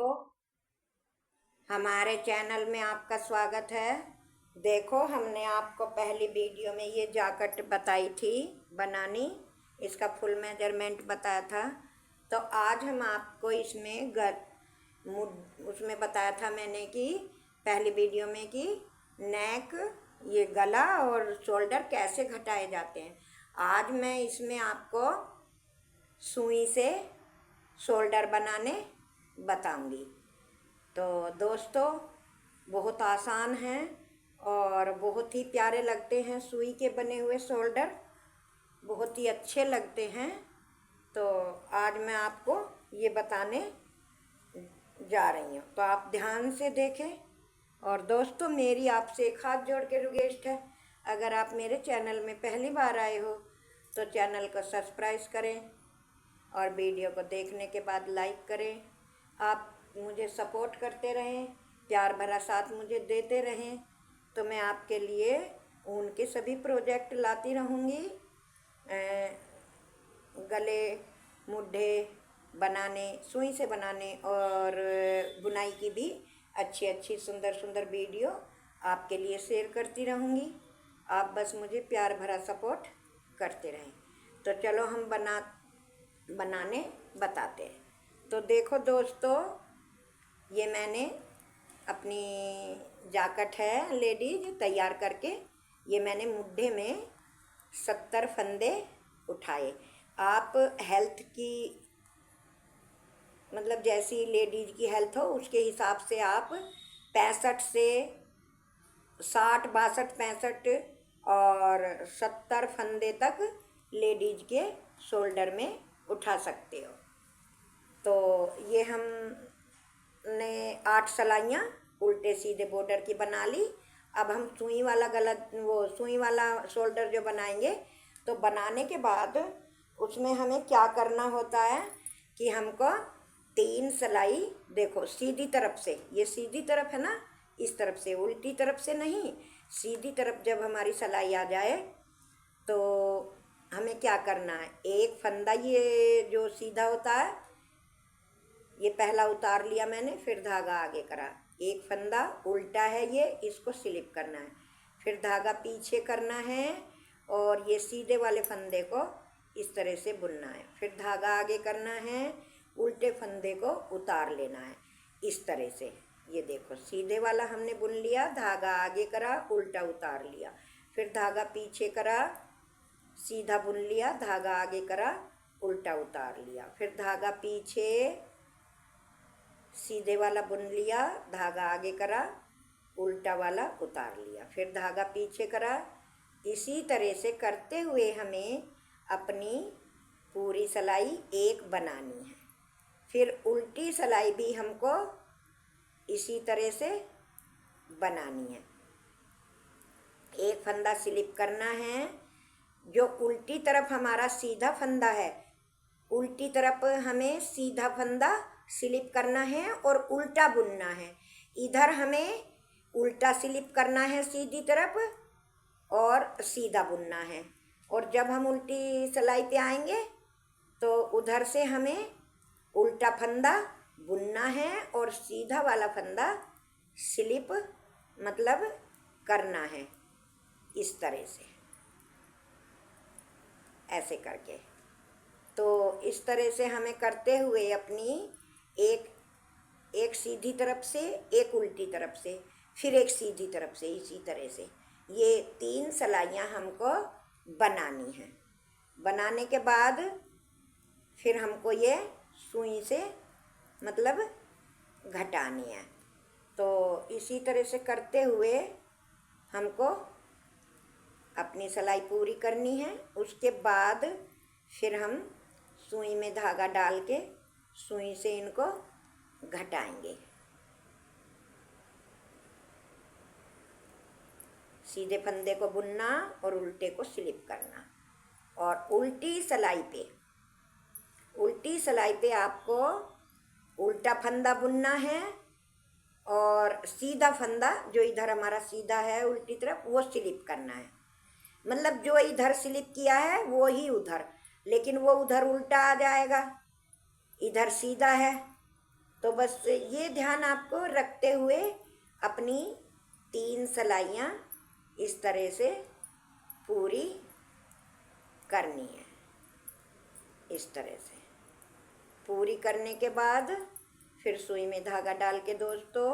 दोस्तों, हमारे चैनल में आपका स्वागत है। देखो, हमने आपको पहली वीडियो में ये जैकेट बताई थी बनानी, इसका फुल मेजरमेंट बताया था। तो आज हम आपको इसमें उसमें बताया था मैंने कि पहली वीडियो में कि नेक, ये गला और शोल्डर कैसे घटाए जाते हैं। आज मैं इसमें आपको सुई से शोल्डर बनाने बताऊंगी। तो दोस्तों, बहुत आसान है और बहुत ही प्यारे लगते हैं। सुई के बने हुए शोल्डर बहुत ही अच्छे लगते हैं। तो आज मैं आपको ये बताने जा रही हूँ, तो आप ध्यान से देखें। और दोस्तों, मेरी आपसे एक हाथ जोड़ के रिक्वेस्ट है, अगर आप मेरे चैनल में पहली बार आए हो तो चैनल को सब्सक्राइब करें और वीडियो को देखने के बाद लाइक करें। आप मुझे सपोर्ट करते रहें, प्यार भरा साथ मुझे देते रहें, तो मैं आपके लिए उनके सभी प्रोजेक्ट लाती रहूँगी। गले, मुड्ढे बनाने, सुई से बनाने और बुनाई की भी अच्छी अच्छी सुंदर सुंदर वीडियो आपके लिए शेयर करती रहूँगी। आप बस मुझे प्यार भरा सपोर्ट करते रहें। तो चलो हम बनाने बताते हैं। तो देखो दोस्तों, ये मैंने अपनी जैकेट है लेडीज तैयार करके, ये मैंने मुट्ठे में 70 फंदे उठाए। आप हेल्थ की, मतलब जैसी लेडीज की हेल्थ हो उसके हिसाब से आप 65 से 60, 62, 65 और 70 फंदे तक लेडीज के शोल्डर में उठा सकते हो। तो ये हमने 8 सलाइयाँ उल्टे सीधे बॉर्डर की बना ली। अब हम सुई वाला गला, वो सुई वाला शोल्डर जो बनाएंगे, तो बनाने के बाद उसमें हमें क्या करना होता है कि हमको 3 सलाई, देखो सीधी तरफ से, ये सीधी तरफ है ना, इस तरफ से, उल्टी तरफ से नहीं, सीधी तरफ जब हमारी सलाई आ जाए तो हमें क्या करना है, एक फंदा ये जो सीधा होता है ये पहला उतार लिया मैंने, फिर धागा आगे करा। एक फंदा उल्टा है ये, इसको स्लिप करना है, फिर धागा पीछे करना है और ये सीधे वाले फंदे को इस तरह से बुनना है, फिर धागा आगे करना है, उल्टे फंदे को उतार लेना है इस तरह से। ये देखो, सीधे वाला हमने बुन लिया, धागा आगे करा, उल्टा उतार लिया, फिर धागा पीछे करा, सीधा बुन लिया, धागा आगे करा, उल्टा उतार लिया, फिर धागा पीछे, सीधे वाला बुन लिया, धागा आगे करा, उल्टा वाला उतार लिया, फिर धागा पीछे करा। इसी तरह से करते हुए हमें अपनी पूरी सलाई एक बनानी है। फिर उल्टी सलाई भी हमको इसी तरह से बनानी है। एक फंदा स्लिप करना है, जो उल्टी तरफ हमारा सीधा फंदा है, उल्टी तरफ हमें सीधा फंदा स्लिप करना है और उल्टा बुनना है। इधर हमें उल्टा स्लिप करना है सीधी तरफ और सीधा बुनना है। और जब हम उल्टी सलाई पे आएंगे तो उधर से हमें उल्टा फंदा बुनना है और सीधा वाला फंदा स्लिप मतलब करना है इस तरह से, ऐसे करके। तो इस तरह से हमें करते हुए अपनी एक सीधी तरफ से, एक उल्टी तरफ से, फिर एक सीधी तरफ से, इसी तरह से ये 3 सलाइयाँ हमको बनानी हैं। बनाने के बाद फिर हमको ये सुई से मतलब घटानी है। तो इसी तरह से करते हुए हमको अपनी सिलाई पूरी करनी है। उसके बाद फिर हम सुई में धागा डाल के सुई से इनको घटाएंगे। सीधे फंदे को बुनना और उल्टे को स्लिप करना। और उल्टी सलाई पे आपको उल्टा फंदा बुनना है और सीधा फंदा जो इधर हमारा सीधा है उल्टी तरफ, वो स्लिप करना है। मतलब जो इधर स्लिप किया है वो ही उधर, लेकिन वो उधर उल्टा आ जाएगा, इधर सीधा है तो बस ये ध्यान आपको रखते हुए अपनी 3 सिलाइयाँ इस तरह से पूरी करनी है। इस तरह से पूरी करने के बाद फिर सुई में धागा डाल के दोस्तों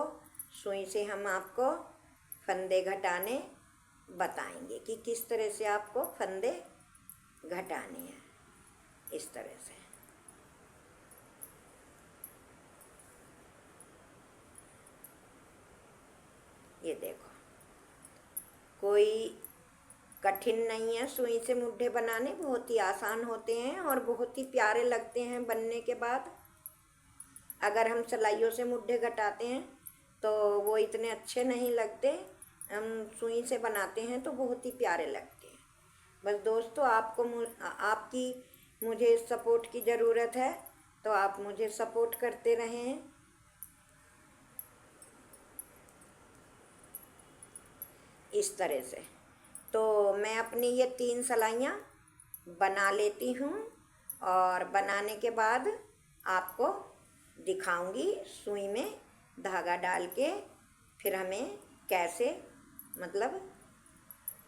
सुई से हम आपको फंदे घटाने बताएंगे कि किस तरह से आपको फंदे घटाने हैं। इस तरह से ये देखो, कोई कठिन नहीं है सुई से मुड्ढे बनाने, बहुत ही आसान होते हैं और बहुत ही प्यारे लगते हैं बनने के बाद। अगर हम सिलाइयों से मुड्ढे घटाते हैं तो वो इतने अच्छे नहीं लगते, हम सुई से बनाते हैं तो बहुत ही प्यारे लगते हैं। बस दोस्तों आपकी मुझे सपोर्ट की ज़रूरत है, तो आप मुझे सपोर्ट करते रहें। इस तरह से तो मैं अपनी ये 3 सिलाइयाँ बना लेती हूँ और बनाने के बाद आपको दिखाऊंगी सुई में धागा डाल के फिर हमें कैसे मतलब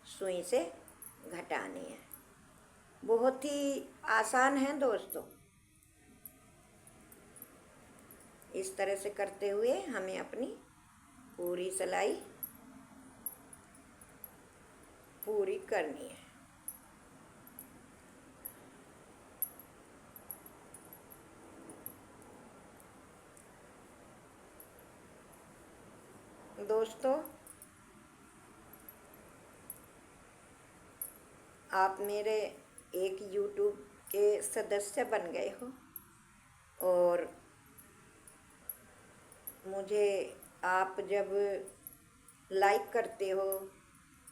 सुई से घटानी है। बहुत ही आसान है दोस्तों। इस तरह से करते हुए हमें अपनी पूरी सिलाई पूरी करनी है। दोस्तों आप मेरे एक YouTube के सदस्य बन गए हो और मुझे आप जब लाइक करते हो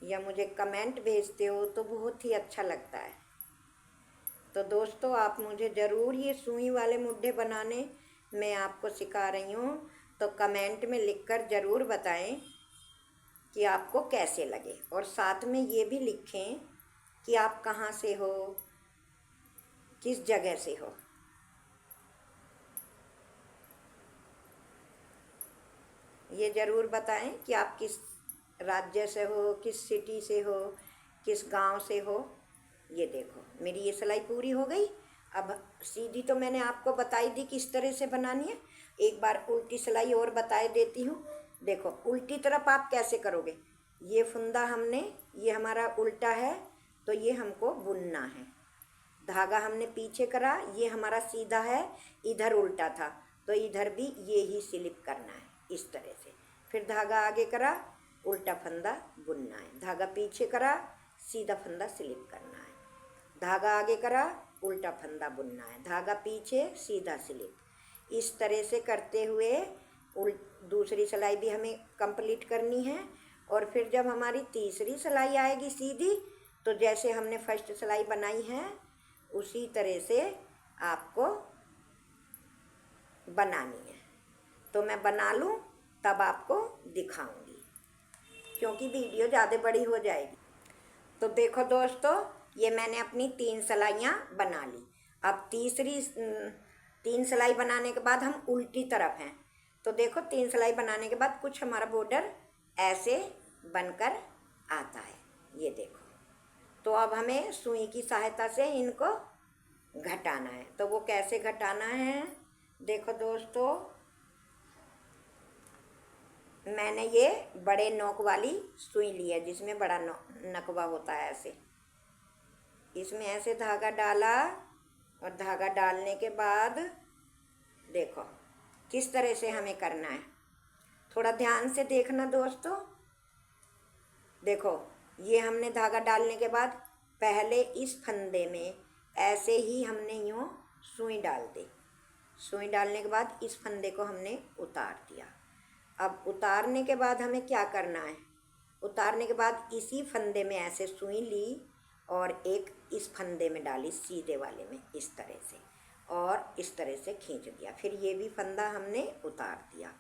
या मुझे कमेंट भेजते हो तो बहुत ही अच्छा लगता है। तो दोस्तों आप मुझे ज़रूर ये सुई वाले मुड्ढे बनाने मैं आपको सिखा रही हूँ, तो कमेंट में लिखकर ज़रूर बताएं कि आपको कैसे लगे और साथ में ये भी लिखें कि आप कहाँ से हो, किस जगह से हो। ये ज़रूर बताएं कि आप किस राज्य से हो, किस सिटी से हो, किस गांव से हो। ये देखो मेरी ये सिलाई पूरी हो गई। अब सीधी तो मैंने आपको बताई दी किस तरह से बनानी है, एक बार उल्टी सिलाई और बताए देती हूँ। देखो उल्टी तरफ आप कैसे करोगे, ये फंदा हमने ये हमारा उल्टा है तो ये हमको बुनना है। धागा हमने पीछे करा, ये हमारा सीधा है, इधर उल्टा था तो इधर भी ये ही स्लिप करना है इस तरह से। फिर धागा आगे करा, उल्टा फंदा बुनना है। धागा पीछे करा, सीधा फंदा स्लिप करना है। धागा आगे करा, उल्टा फंदा बुनना है। धागा पीछे, सीधा स्लिप। इस तरह से करते हुए दूसरी सिलाई भी हमें कंप्लीट करनी है। और फिर जब हमारी तीसरी सिलाई आएगी सीधी, तो जैसे हमने फर्स्ट सिलाई बनाई है उसी तरह से आपको बनानी है। तो मैं बना लूँ तब आपको दिखाऊंगी, क्योंकि वीडियो ज़्यादा बड़ी हो जाएगी। तो देखो दोस्तों ये मैंने अपनी 3 सिलाइयाँ बना ली। अब तीसरी 3 सिलाई बनाने के बाद हम उल्टी तरफ हैं। तो देखो 3 सिलाई बनाने के बाद कुछ हमारा बॉर्डर ऐसे बनकर आता है, ये देखो। तो अब हमें सुई की सहायता से इनको घटाना है। तो वो कैसे घटाना है, देखो दोस्तों मैंने ये बड़े नोक वाली सुई ली है जिसमें बड़ा नकवा होता है। ऐसे इसमें ऐसे धागा डाला और धागा डालने के बाद देखो किस तरह से हमें करना है, थोड़ा ध्यान से देखना दोस्तों। देखो ये हमने धागा डालने के बाद पहले इस फंदे में ऐसे ही हमने यूँ सुई डाल दी। सुई डालने के बाद इस फंदे को हमने उतार दिया। अब उतारने के बाद हमें क्या करना है, उतारने के बाद इसी फंदे में ऐसे सुई ली और एक इस फंदे में डाली सीधे वाले में इस तरह से, और इस तरह से खींच दिया। फिर ये भी फंदा हमने उतार दिया।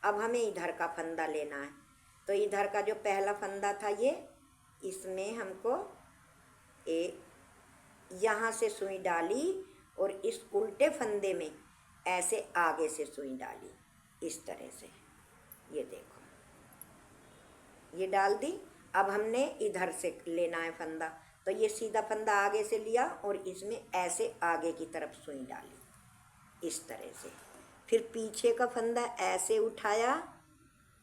अब हमें इधर का फंदा लेना है। तो इधर का जो पहला फंदा था ये, इसमें हमको यहाँ से सुई डाली और इस उल्टे फंदे में ऐसे आगे से सुई डाली। इस तरह से। ये देखो, ये डाल दी। अब हमने इधर से लेना है फंदा, तो ये सीधा फंदा आगे से लिया और इसमें ऐसे आगे की तरफ सुई डाली इस तरह से। फिर पीछे का फंदा ऐसे उठाया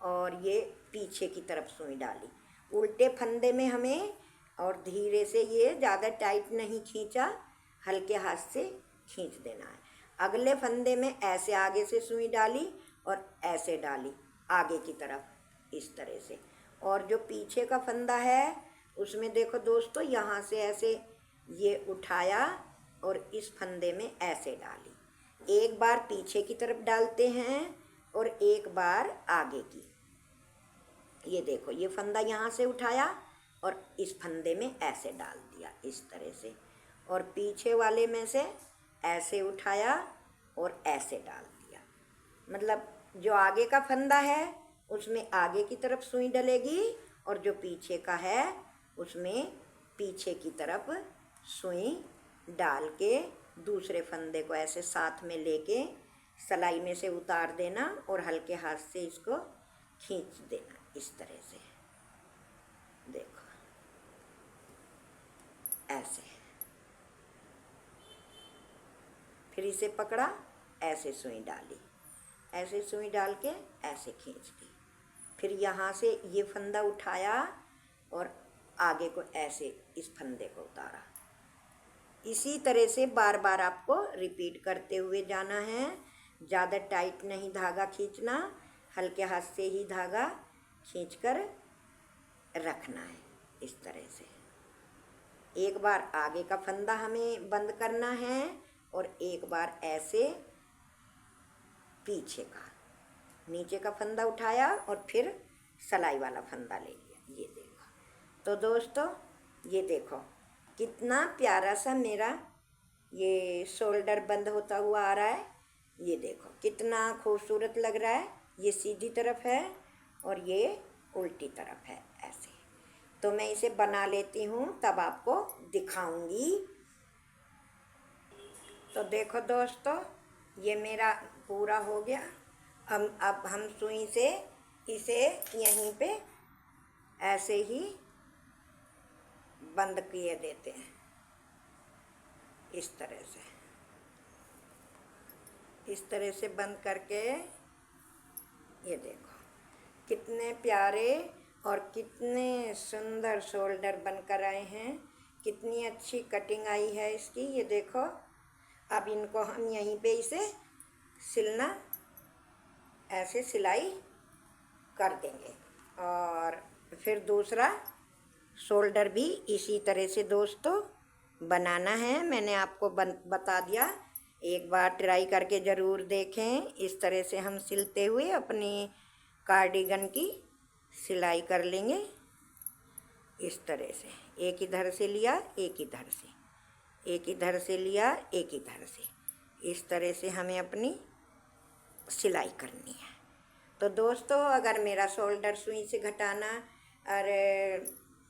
और ये पीछे की तरफ सुई डाली उल्टे फंदे में हमें, और धीरे से, ये ज़्यादा टाइट नहीं खींचा, हल्के हाथ से खींच देना है। अगले फंदे में ऐसे आगे से सुई डाली और ऐसे डाली आगे की तरफ इस तरह से। और जो पीछे का फंदा है उसमें देखो दोस्तों, यहाँ से ऐसे ये उठाया और इस फंदे में ऐसे डाली। एक बार पीछे की तरफ डालते हैं और एक बार आगे की। ये देखो, ये फंदा यहाँ से उठाया और इस फंदे में ऐसे डाल दिया इस तरह से, और पीछे वाले में से ऐसे उठाया और ऐसे डाल दिया। मतलब जो आगे का फंदा है उसमें आगे की तरफ सुई डलेगी और जो पीछे का है उसमें पीछे की तरफ सुई डाल के दूसरे फंदे को ऐसे साथ में लेके सिलाई में से उतार देना और हल्के हाथ से इसको खींच देना इस तरह से। देखो ऐसे, फिर इसे पकड़ा, ऐसे सुई डाली, ऐसे सुई डाल के ऐसे खींच दी। फिर यहाँ से ये फंदा उठाया और आगे को ऐसे इस फंदे को उतारा। इसी तरह से बार बार आपको रिपीट करते हुए जाना है। ज़्यादा टाइट नहीं धागा खींचना, हल्के हाथ से ही धागा खींचकर रखना है इस तरह से। एक बार आगे का फंदा हमें बंद करना है और एक बार ऐसे पीछे का, नीचे का फंदा उठाया और फिर सिलाई वाला फंदा ले लिया। ये देखो तो दोस्तों, ये देखो कितना प्यारा सा मेरा ये शोल्डर बंद होता हुआ आ रहा है। ये देखो कितना खूबसूरत लग रहा है। ये सीधी तरफ है और ये उल्टी तरफ है ऐसे। तो मैं इसे बना लेती हूँ, तब आपको दिखाऊंगी। तो देखो दोस्तों, ये मेरा पूरा हो गया। अब हम सुई से इसे यहीं पे ऐसे ही बंद किए देते हैं इस तरह से। इस तरह से बंद करके ये देखो कितने प्यारे और कितने सुंदर शोल्डर बनकर आए हैं। कितनी अच्छी कटिंग आई है इसकी, ये देखो। अब इनको हम यहीं पे इसे सिलना, ऐसे सिलाई कर देंगे और फिर दूसरा शोल्डर भी इसी तरह से दोस्तों बनाना है। मैंने आपको बता दिया, एक बार ट्राई करके ज़रूर देखें। इस तरह से हम सिलते हुए अपनी कार्डिगन की सिलाई कर लेंगे इस तरह से। एक इधर से लिया, एक इधर से, एक इधर से लिया, एक इधर से, इस तरह से हमें अपनी सिलाई करनी है। तो दोस्तों, अगर मेरा शोल्डर सुई से घटाना और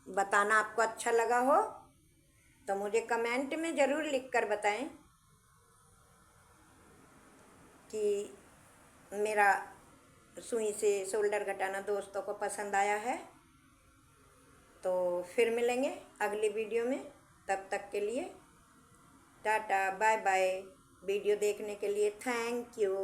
बताना आपको अच्छा लगा हो तो मुझे कमेंट में ज़रूर लिख कर बताएं कि मेरा सुई से शोल्डर घटाना दोस्तों को पसंद आया है। तो फिर मिलेंगे अगली वीडियो में, तब तक के लिए टाटा बाय बाय। वीडियो देखने के लिए थैंक यू।